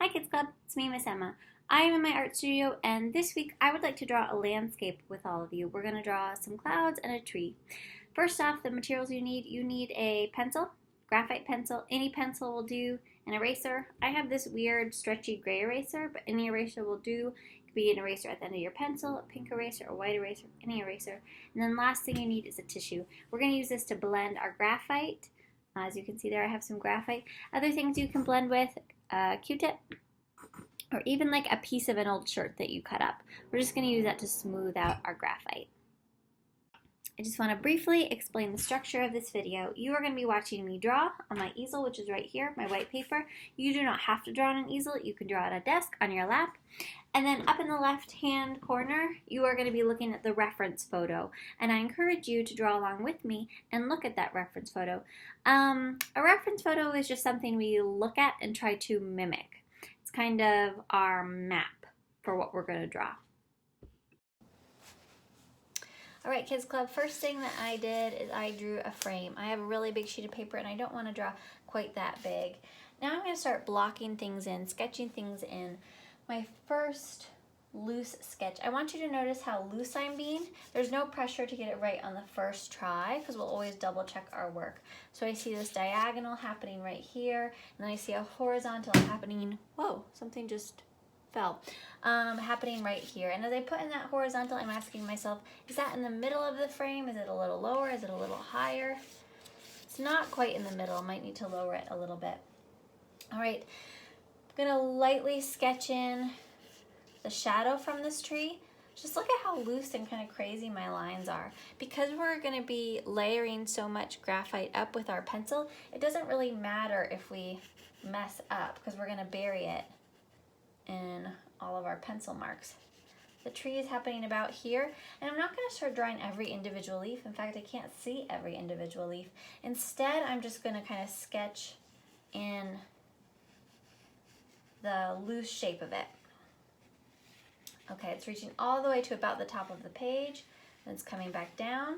Hi Kids Club, it's me, Miss Emma. I am in my art studio, and this week I would like to draw a landscape with all of you. We're going to draw some clouds and a tree. First off, the materials you need a pencil, graphite pencil, any pencil will do, an eraser. I have this weird stretchy gray eraser, but any eraser will do. It could be an eraser at the end of your pencil, a pink eraser, a white eraser, any eraser. And then last thing you need is a tissue. We're going to use this to blend our graphite. As you can see there, I have some graphite. Other things you can blend with, a Q-tip, or even like a piece of an old shirt that you cut up. We're just going to use that to smooth out our graphite. I just want to briefly explain the structure of this video. You are going to be watching me draw on my easel, which is right here, my white paper. You do not have to draw on an easel. You can draw at a desk, on your lap. And then up in the left-hand corner, you are going to be looking at the reference photo. And I encourage you to draw along with me and look at that reference photo. A reference photo is just something we look at and try to mimic. It's kind of our map for what we're going to draw. All right, Kids Club, first thing that I did is I drew a frame. I have a really big sheet of paper and I don't want to draw quite that big. Now I'm going to start blocking things in, sketching things in. My first loose sketch, I want you to notice how loose I'm being. There's no pressure to get it right on the first try because we'll always double check our work. So I see this diagonal happening right here, and then I see a horizontal happening, whoa, something just fell, happening right here. And as I put in that horizontal, I'm asking myself, is that in the middle of the frame? Is it a little lower? Is it a little higher? It's not quite in the middle. I might need to lower it a little bit. All right, I'm gonna lightly sketch in the shadow from this tree. Just look at how loose and kind of crazy my lines are. Because we're gonna be layering so much graphite up with our pencil, it doesn't really matter if we mess up because we're gonna bury it in all of our pencil marks. The tree is happening about here, and I'm not going to start drawing every individual leaf. In fact, I can't see every individual leaf. Instead, I'm just going to kind of sketch in the loose shape of it. Okay, it's reaching all the way to about the top of the page, then it's coming back down,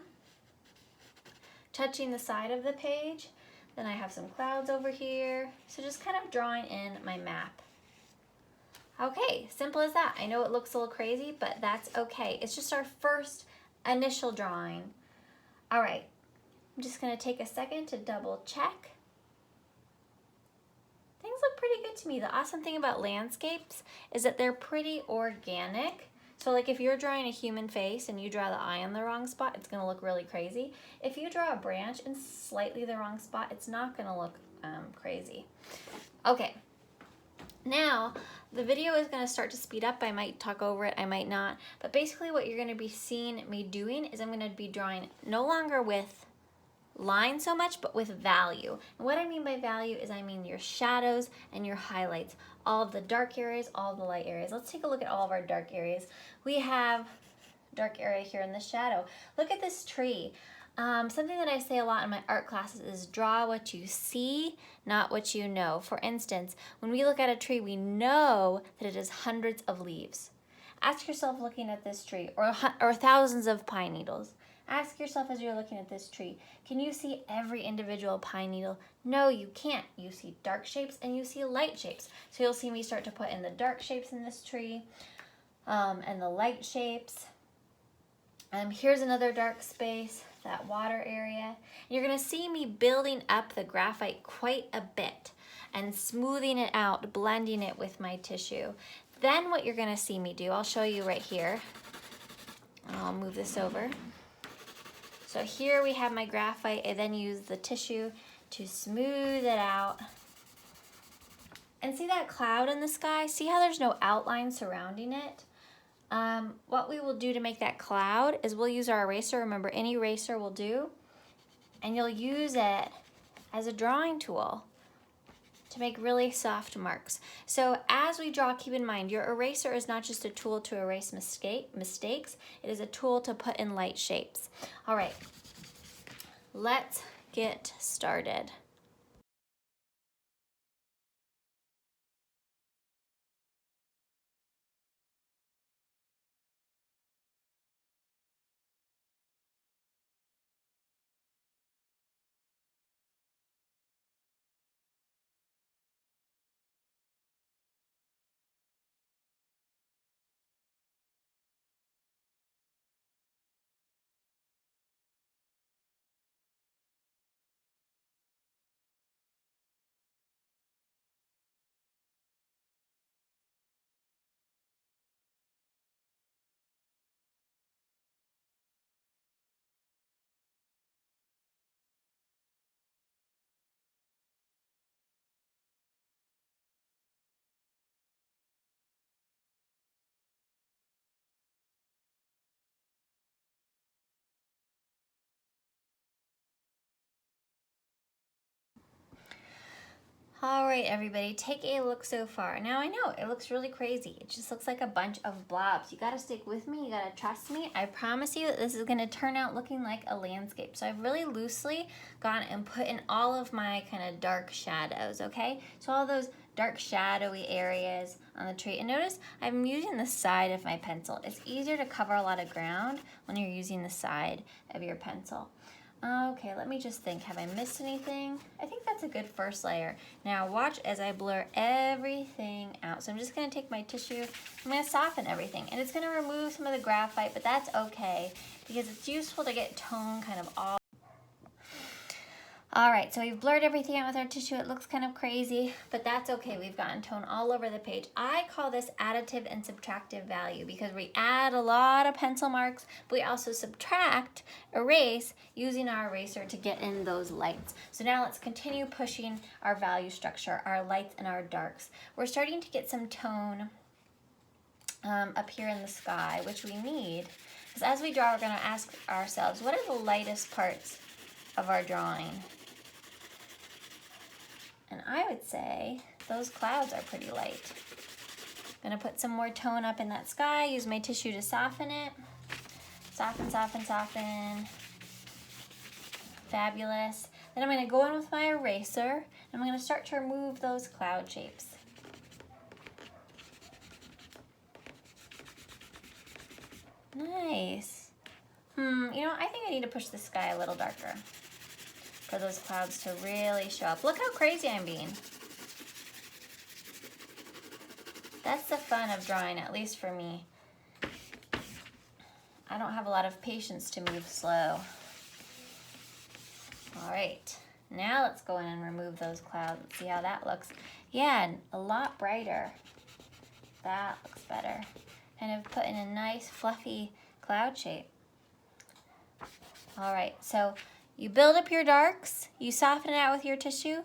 touching the side of the page. Then I have some clouds over here. So just kind of drawing in my map. Okay, simple as that. I know it looks a little crazy, but that's okay. It's just our first initial drawing. All right, I'm just gonna take a second to double check. Things look pretty good to me. The awesome thing about landscapes is that they're pretty organic. So like if you're drawing a human face and you draw the eye in the wrong spot, it's gonna look really crazy. If you draw a branch in slightly the wrong spot, it's not gonna look crazy. Okay, now the video is going to start to speed up. I might talk over it, I might not. But basically what you're going to be seeing me doing is I'm going to be drawing no longer with lines so much, but with value. And what I mean by value is I mean your shadows and your highlights. All of the dark areas, all of the light areas. Let's take a look at all of our dark areas. We have dark area here in the shadow. Look at this tree. Something that I say a lot in my art classes is draw what you see, not what you know. For instance, when we look at a tree, we know that it has hundreds of leaves. Ask yourself looking at this tree, or thousands of pine needles. Ask yourself as you're looking at this tree, can you see every individual pine needle? No, you can't. You see dark shapes and you see light shapes. So you'll see me start to put in the dark shapes in this tree and the light shapes. Here's another dark space, that water area. You're gonna see me building up the graphite quite a bit and smoothing it out, blending it with my tissue. Then what you're gonna see me do, I'll show you right here. I'll move this over. So here we have my graphite. I then use the tissue to smooth it out. And see that cloud in the sky? See how there's no outline surrounding it? What we will do to make that cloud is we'll use our eraser. Remember, any eraser will do. And you'll use it as a drawing tool to make really soft marks. So as we draw, keep in mind, your eraser is not just a tool to erase mistakes. It is a tool to put in light shapes. All right, let's get started. All right, everybody, take a look so far. Now I know it looks really crazy. It just looks like a bunch of blobs. You gotta stick with me, you gotta trust me. I promise you that this is gonna turn out looking like a landscape. So I've really loosely gone and put in all of my kind of dark shadows, okay? So all those dark shadowy areas on the tree. And notice I'm using the side of my pencil. It's easier to cover a lot of ground when you're using the side of your pencil. Okay, let me just think. Have I missed anything? I think that's a good first layer. Now watch as I blur everything out. So I'm just gonna take my tissue, I'm gonna soften everything. And it's gonna remove some of the graphite, but that's okay because it's useful to get tone kind of all right, so we've blurred everything out with our tissue. It looks kind of crazy, but that's okay. We've gotten tone all over the page. I call this additive and subtractive value because we add a lot of pencil marks, but we also subtract, erase, using our eraser to get in those lights. So now let's continue pushing our value structure, our lights and our darks. We're starting to get some tone up here in the sky, which we need, because as we draw, we're gonna ask ourselves, what are the lightest parts of our drawing? And I would say those clouds are pretty light. I'm gonna put some more tone up in that sky, use my tissue to soften it. Soften, soften, soften. Fabulous. Then I'm gonna go in with my eraser, and I'm gonna start to remove those cloud shapes. Nice. You know, I think I need to push the sky a little darker for those clouds to really show up. Look how crazy I'm being. That's the fun of drawing, at least for me. I don't have a lot of patience to move slow. All right, now let's go in and remove those clouds. Let's see how that looks. Yeah, a lot brighter. That looks better. Kind of put in a nice fluffy cloud shape. All right, so you build up your darks, you soften it out with your tissue.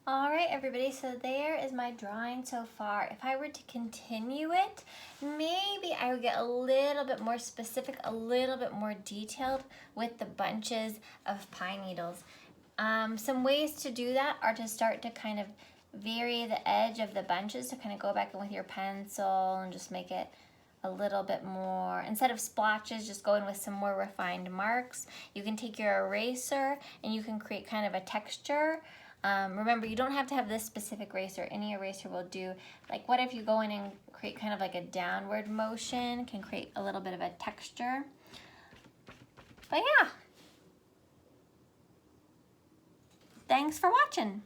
All right, everybody, so there is my drawing so far. If I were to continue it, maybe I would get a little bit more specific, a little bit more detailed with the bunches of pine needles. Some ways to do that are to start to kind of vary the edge of the bunches, to kind of go back in with your pencil and just make it a little bit more, instead of splotches, just go in with some more refined marks. You can take your eraser and you can create kind of a texture. Remember, you don't have to have this specific eraser. Any eraser will do. Like, what if you go in and create kind of like a downward motion, can create a little bit of a texture. But yeah. Thanks for watching.